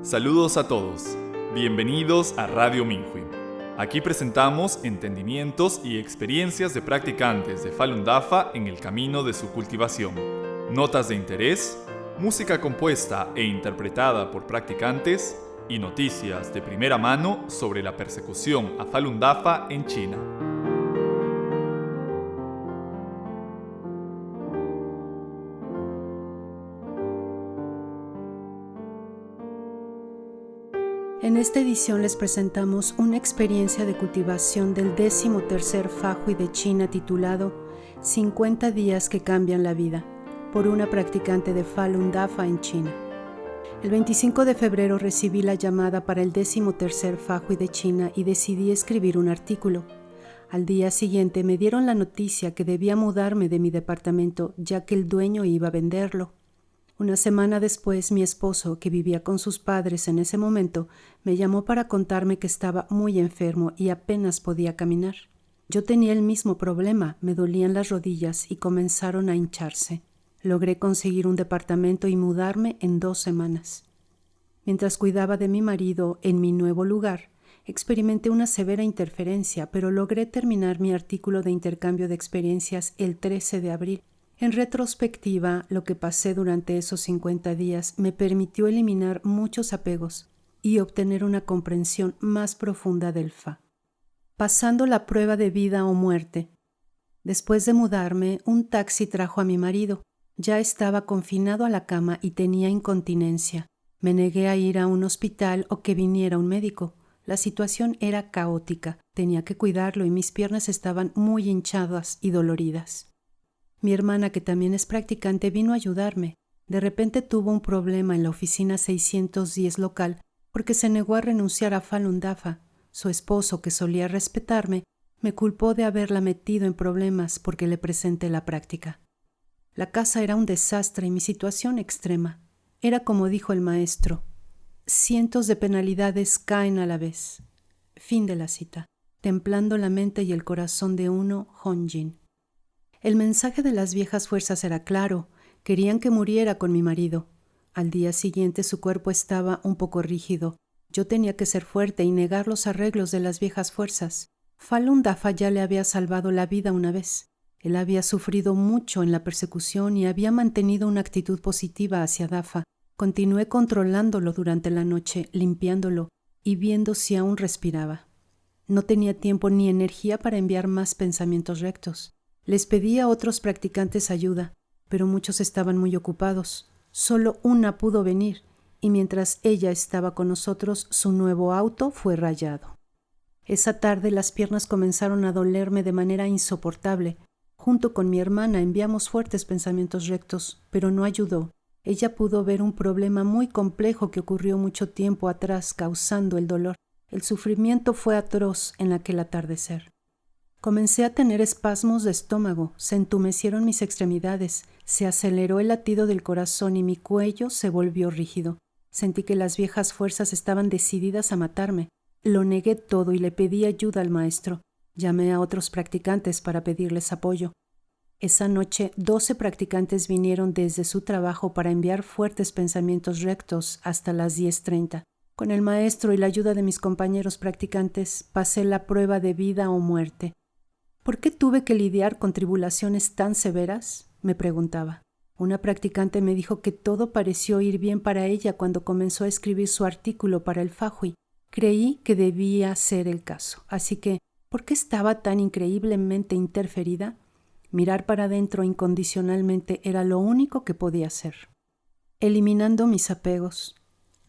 Saludos a todos. Bienvenidos a Radio Minhui. Aquí presentamos entendimientos y experiencias de practicantes de Falun Dafa en el camino de su cultivación. Notas de interés, música compuesta e interpretada por practicantes y noticias de primera mano sobre la persecución a Falun Dafa en China. En esta edición les presentamos una experiencia de cultivación del 13º Fahui de China titulado 50 días que cambian la vida, por una practicante de Falun Dafa en China. El 25 de febrero recibí la llamada para el 13º Fahui de China y decidí escribir un artículo. Al día siguiente me dieron la noticia que debía mudarme de mi departamento ya que el dueño iba a venderlo. Una semana después, mi esposo, que vivía con sus padres en ese momento, me llamó para contarme que estaba muy enfermo y apenas podía caminar. Yo tenía el mismo problema, me dolían las rodillas y comenzaron a hincharse. Logré conseguir un departamento y mudarme en 2 semanas. Mientras cuidaba de mi marido en mi nuevo lugar, experimenté una severa interferencia, pero logré terminar mi artículo de intercambio de experiencias el 13 de abril. En retrospectiva, lo que pasé durante esos 50 días me permitió eliminar muchos apegos y obtener una comprensión más profunda del Fa. Pasando la prueba de vida o muerte. Después de mudarme, un taxi trajo a mi marido. Ya estaba confinado a la cama y tenía incontinencia. Me negué a ir a un hospital o que viniera un médico. La situación era caótica. Tenía que cuidarlo y mis piernas estaban muy hinchadas y doloridas. Mi hermana, que también es practicante, vino a ayudarme. De repente tuvo un problema en la oficina 610 local porque se negó a renunciar a Falun Dafa. Su esposo, que solía respetarme, me culpó de haberla metido en problemas porque le presenté la práctica. La casa era un desastre y mi situación extrema. Era como dijo el maestro: cientos de penalidades caen a la vez. Fin de la cita. Templando la mente y el corazón de uno, Honjin. El mensaje de las viejas fuerzas era claro. Querían que muriera con mi marido. Al día siguiente su cuerpo estaba un poco rígido. Yo tenía que ser fuerte y negar los arreglos de las viejas fuerzas. Falun Dafa ya le había salvado la vida una vez. Él había sufrido mucho en la persecución y había mantenido una actitud positiva hacia Dafa. Continué controlándolo durante la noche, limpiándolo y viendo si aún respiraba. No tenía tiempo ni energía para enviar más pensamientos rectos. Les pedí a otros practicantes ayuda, pero muchos estaban muy ocupados. Solo una pudo venir, y mientras ella estaba con nosotros, su nuevo auto fue rayado. Esa tarde las piernas comenzaron a dolerme de manera insoportable. Junto con mi hermana enviamos fuertes pensamientos rectos, pero no ayudó. Ella pudo ver un problema muy complejo que ocurrió mucho tiempo atrás, causando el dolor. El sufrimiento fue atroz en aquel atardecer. Comencé a tener espasmos de estómago, se entumecieron mis extremidades, se aceleró el latido del corazón y mi cuello se volvió rígido. Sentí que las viejas fuerzas estaban decididas a matarme. Lo negué todo y le pedí ayuda al maestro. Llamé a otros practicantes para pedirles apoyo. Esa noche, 12 practicantes vinieron desde su trabajo para enviar fuertes pensamientos rectos hasta las 10:30. Con el maestro y la ayuda de mis compañeros practicantes, pasé la prueba de vida o muerte. ¿Por qué tuve que lidiar con tribulaciones tan severas?, me preguntaba. Una practicante me dijo que todo pareció ir bien para ella cuando comenzó a escribir su artículo para el Fahui. Creí que debía ser el caso, así que, ¿por qué estaba tan increíblemente interferida? Mirar para adentro incondicionalmente era lo único que podía hacer. Eliminando mis apegos.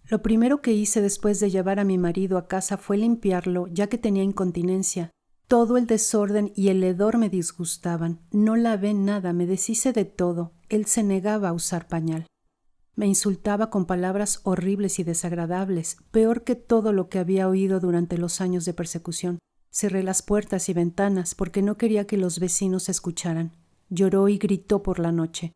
Lo primero que hice después de llevar a mi marido a casa fue limpiarlo, ya que tenía incontinencia. Todo el desorden y el hedor me disgustaban. No lavé nada, me deshice de todo. Él se negaba a usar pañal. Me insultaba con palabras horribles y desagradables, peor que todo lo que había oído durante los años de persecución. Cerré las puertas y ventanas porque no quería que los vecinos escucharan. Lloró y gritó por la noche.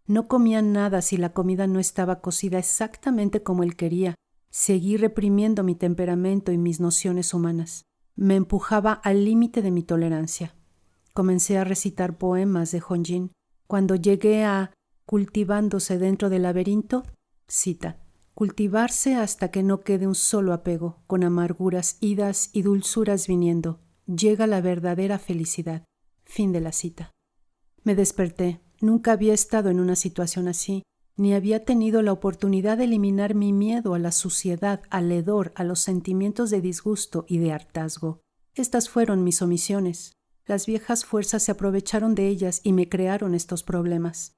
No comía nada si la comida no estaba cocida exactamente como él quería. Seguí reprimiendo mi temperamento y mis nociones humanas. Me empujaba al límite de mi tolerancia. Comencé a recitar poemas de Honjin. Cuando llegué a cultivándose dentro del laberinto, cita: Cultivarse hasta que no quede un solo apego, con amarguras idas y dulzuras viniendo. Llega la verdadera felicidad. Fin de la cita. Me desperté. Nunca había estado en una situación así, ni había tenido la oportunidad de eliminar mi miedo a la suciedad, al hedor, a los sentimientos de disgusto y de hartazgo. Estas fueron mis omisiones. Las viejas fuerzas se aprovecharon de ellas y me crearon estos problemas.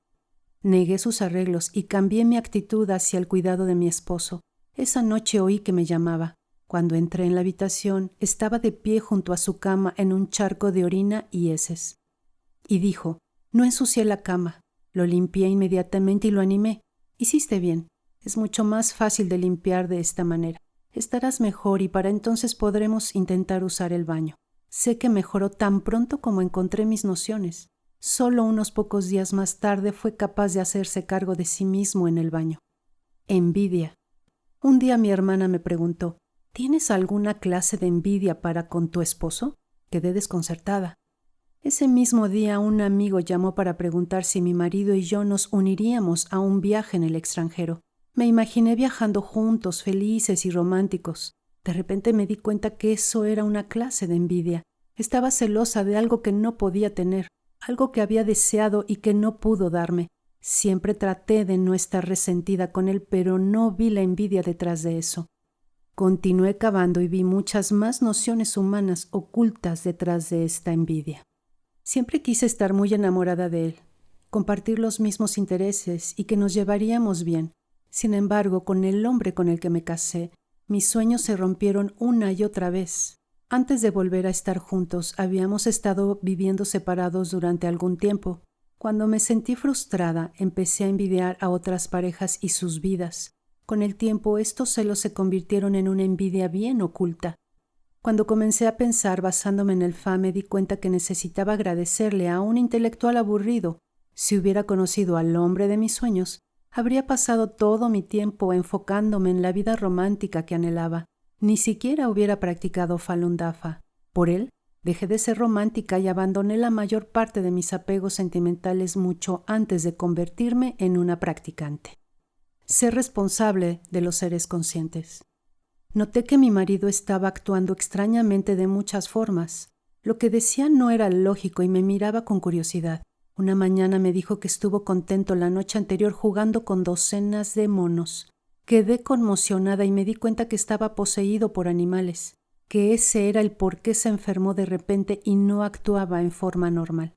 Negué sus arreglos y cambié mi actitud hacia el cuidado de mi esposo. Esa noche oí que me llamaba. Cuando entré en la habitación, estaba de pie junto a su cama en un charco de orina y heces. Y dijo: «No ensucié la cama». Lo limpié inmediatamente y lo animé. «Hiciste bien. Es mucho más fácil de limpiar de esta manera. Estarás mejor y para entonces podremos intentar usar el baño». Sé que mejoró tan pronto como encontré mis nociones. Solo unos pocos días más tarde fue capaz de hacerse cargo de sí mismo en el baño. Envidia. Un día mi hermana me preguntó: «¿Tienes alguna clase de envidia para con tu esposo?». Quedé desconcertada. Ese mismo día un amigo llamó para preguntar si mi marido y yo nos uniríamos a un viaje en el extranjero. Me imaginé viajando juntos, felices y románticos. De repente me di cuenta que eso era una clase de envidia. Estaba celosa de algo que no podía tener, algo que había deseado y que no pudo darme. Siempre traté de no estar resentida con él, pero no vi la envidia detrás de eso. Continué cavando y vi muchas más nociones humanas ocultas detrás de esta envidia. Siempre quise estar muy enamorada de él, compartir los mismos intereses y que nos llevaríamos bien. Sin embargo, con el hombre con el que me casé, mis sueños se rompieron una y otra vez. Antes de volver a estar juntos, habíamos estado viviendo separados durante algún tiempo. Cuando me sentí frustrada, empecé a envidiar a otras parejas y sus vidas. Con el tiempo, estos celos se convirtieron en una envidia bien oculta. Cuando comencé a pensar basándome en el Fa, me di cuenta que necesitaba agradecerle a un intelectual aburrido. Si hubiera conocido al hombre de mis sueños, habría pasado todo mi tiempo enfocándome en la vida romántica que anhelaba. Ni siquiera hubiera practicado Falun Dafa. Por él, dejé de ser romántica y abandoné la mayor parte de mis apegos sentimentales mucho antes de convertirme en una practicante. Ser responsable de los seres conscientes. Noté que mi marido estaba actuando extrañamente de muchas formas. Lo que decía no era lógico y me miraba con curiosidad. Una mañana me dijo que estuvo contento la noche anterior jugando con docenas de monos. Quedé conmocionada y me di cuenta que estaba poseído por animales, que ese era el por qué se enfermó de repente y no actuaba en forma normal.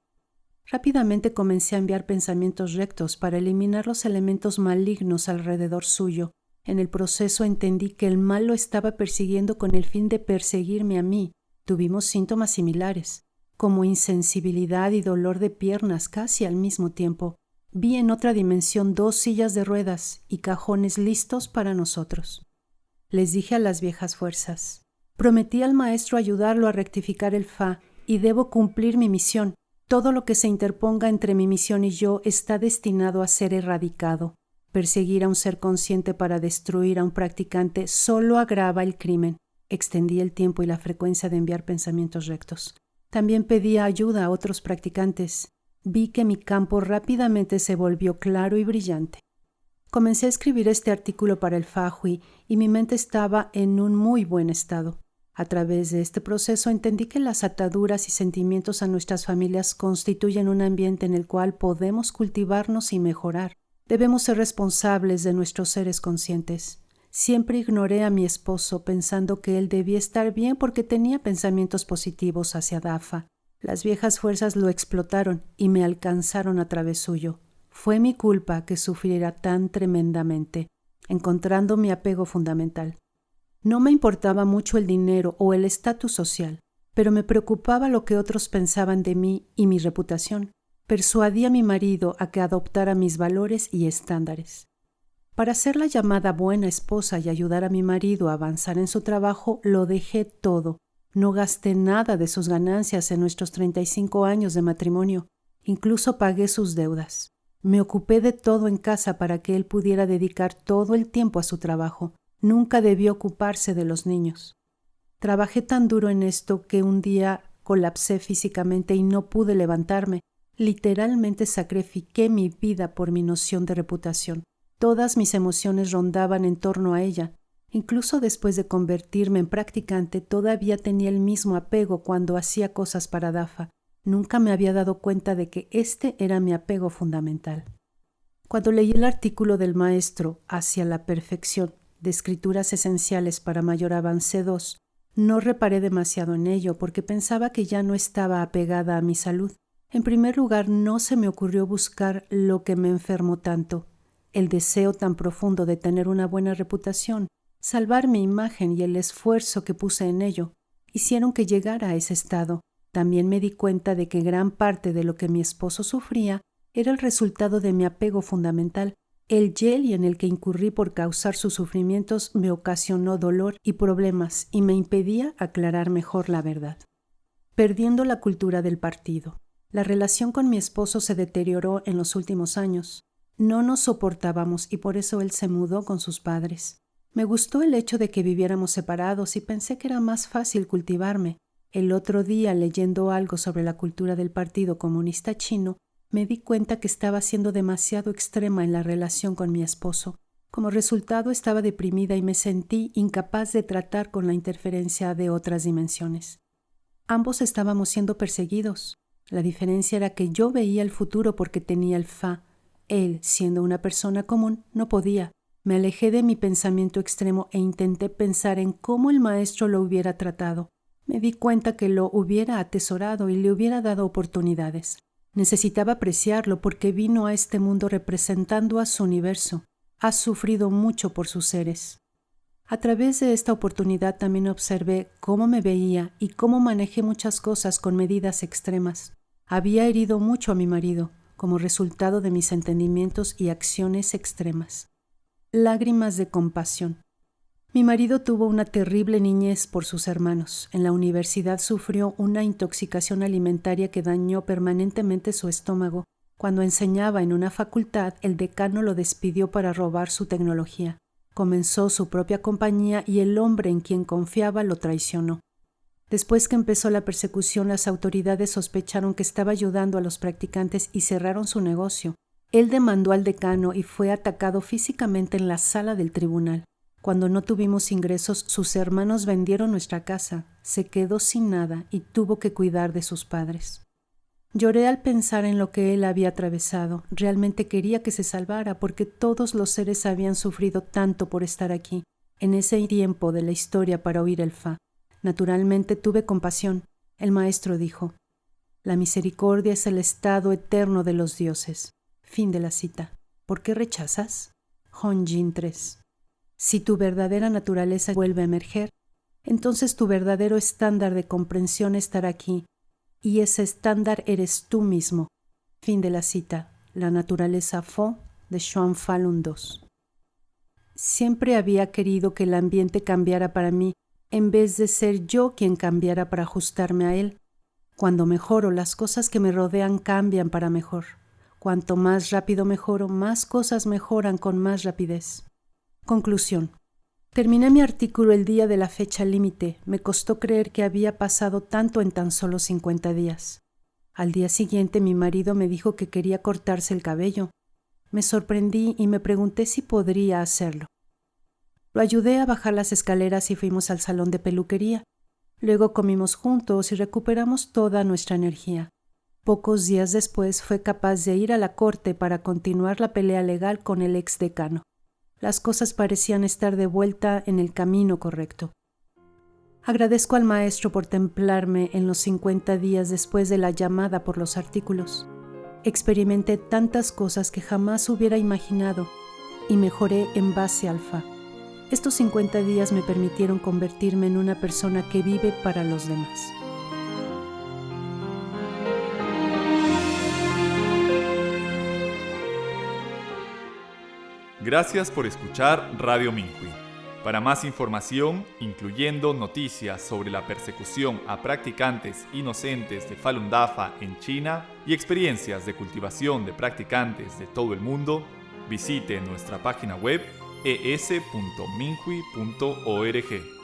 Rápidamente comencé a enviar pensamientos rectos para eliminar los elementos malignos alrededor suyo. En el proceso entendí que el mal lo estaba persiguiendo con el fin de perseguirme a mí. Tuvimos síntomas similares, como insensibilidad y dolor de piernas casi al mismo tiempo. Vi en otra dimensión 2 sillas de ruedas y cajones listos para nosotros. Les dije a las viejas fuerzas: prometí al maestro ayudarlo a rectificar el Fa y debo cumplir mi misión. Todo lo que se interponga entre mi misión y yo está destinado a ser erradicado. Perseguir a un ser consciente para destruir a un practicante solo agrava el crimen. Extendí el tiempo y la frecuencia de enviar pensamientos rectos. También pedí ayuda a otros practicantes. Vi que mi campo rápidamente se volvió claro y brillante. Comencé a escribir este artículo para el Fahui y mi mente estaba en un muy buen estado. A través de este proceso entendí que las ataduras y sentimientos a nuestras familias constituyen un ambiente en el cual podemos cultivarnos y mejorar. Debemos ser responsables de nuestros seres conscientes. Siempre ignoré a mi esposo pensando que él debía estar bien porque tenía pensamientos positivos hacia Dafa. Las viejas fuerzas lo explotaron y me alcanzaron a través suyo. Fue mi culpa que sufriera tan tremendamente, encontrando mi apego fundamental. No me importaba mucho el dinero o el estatus social, pero me preocupaba lo que otros pensaban de mí y mi reputación. Persuadí a mi marido a que adoptara mis valores y estándares. Para ser la llamada buena esposa y ayudar a mi marido a avanzar en su trabajo, lo dejé todo. No gasté nada de sus ganancias en nuestros 35 años de matrimonio. Incluso pagué sus deudas. Me ocupé de todo en casa para que él pudiera dedicar todo el tiempo a su trabajo. Nunca debió ocuparse de los niños. Trabajé tan duro en esto que un día colapsé físicamente y no pude levantarme. Literalmente sacrifiqué mi vida por mi noción de reputación. Todas mis emociones rondaban en torno a ella. Incluso después de convertirme en practicante, todavía tenía el mismo apego cuando hacía cosas para Dafa. Nunca me había dado cuenta de que este era mi apego fundamental. Cuando leí el artículo del maestro Hacia la perfección de escrituras esenciales para mayor avance 2, no reparé demasiado en ello porque pensaba que ya no estaba apegada a mi salud. En primer lugar, no se me ocurrió buscar lo que me enfermó tanto. El deseo tan profundo de tener una buena reputación, salvar mi imagen y el esfuerzo que puse en ello, hicieron que llegara a ese estado. También me di cuenta de que gran parte de lo que mi esposo sufría era el resultado de mi apego fundamental. El hielo en el que incurrí por causar sus sufrimientos me ocasionó dolor y problemas y me impedía aclarar mejor la verdad. Perdiendo la cultura del partido. La relación con mi esposo se deterioró en los últimos años. No nos soportábamos y por eso él se mudó con sus padres. Me gustó el hecho de que viviéramos separados y pensé que era más fácil cultivarme. El otro día, leyendo algo sobre la cultura del Partido Comunista Chino, me di cuenta que estaba siendo demasiado extrema en la relación con mi esposo. Como resultado, estaba deprimida y me sentí incapaz de tratar con la interferencia de otras dimensiones. Ambos estábamos siendo perseguidos. La diferencia era que yo veía el futuro porque tenía el Fa. Él, siendo una persona común, no podía. Me alejé de mi pensamiento extremo e intenté pensar en cómo el maestro lo hubiera tratado. Me di cuenta que lo hubiera atesorado y le hubiera dado oportunidades. Necesitaba apreciarlo porque vino a este mundo representando a su universo. Ha sufrido mucho por sus seres. A través de esta oportunidad también observé cómo me veía y cómo manejé muchas cosas con medidas extremas. Había herido mucho a mi marido, como resultado de mis entendimientos y acciones extremas. Lágrimas de compasión. Mi marido tuvo una terrible niñez por sus hermanos. En la universidad sufrió una intoxicación alimentaria que dañó permanentemente su estómago. Cuando enseñaba en una facultad, el decano lo despidió para robar su tecnología. Comenzó su propia compañía y el hombre en quien confiaba lo traicionó. Después que empezó la persecución, las autoridades sospecharon que estaba ayudando a los practicantes y cerraron su negocio. Él demandó al decano y fue atacado físicamente en la sala del tribunal. Cuando no tuvimos ingresos, sus hermanos vendieron nuestra casa. Se quedó sin nada y tuvo que cuidar de sus padres. Lloré al pensar en lo que él había atravesado. Realmente quería que se salvara porque todos los seres habían sufrido tanto por estar aquí, en ese tiempo de la historia para oír el Fa. Naturalmente tuve compasión. El maestro dijo: «La misericordia es el estado eterno de los dioses». Fin de la cita. ¿Por qué rechazas? Honjin 3. Si tu verdadera naturaleza vuelve a emerger, entonces tu verdadero estándar de comprensión estará aquí, y ese estándar eres tú mismo. Fin de la cita. La naturaleza Fo de Xuan Falun 2. Siempre había querido que el ambiente cambiara para mí, en vez de ser yo quien cambiara para ajustarme a él. Cuando mejoro, las cosas que me rodean cambian para mejor. Cuanto más rápido mejoro, más cosas mejoran con más rapidez. Conclusión. Terminé mi artículo el día de la fecha límite. Me costó creer que había pasado tanto en tan solo 50 días. Al día siguiente mi marido me dijo que quería cortarse el cabello. Me sorprendí y me pregunté si podría hacerlo. Lo ayudé a bajar las escaleras y fuimos al salón de peluquería. Luego comimos juntos y recuperamos toda nuestra energía. Pocos días después fue capaz de ir a la corte para continuar la pelea legal con el exdecano. Las cosas parecían estar de vuelta en el camino correcto. Agradezco al maestro por templarme en los 50 días después de la llamada por los artículos. Experimenté tantas cosas que jamás hubiera imaginado y mejoré en base al Fa. Estos 50 días me permitieron convertirme en una persona que vive para los demás. Gracias por escuchar Radio Minhui. Para más información, incluyendo noticias sobre la persecución a practicantes inocentes de Falun Dafa en China y experiencias de cultivación de practicantes de todo el mundo, visite nuestra página web es.minhui.org.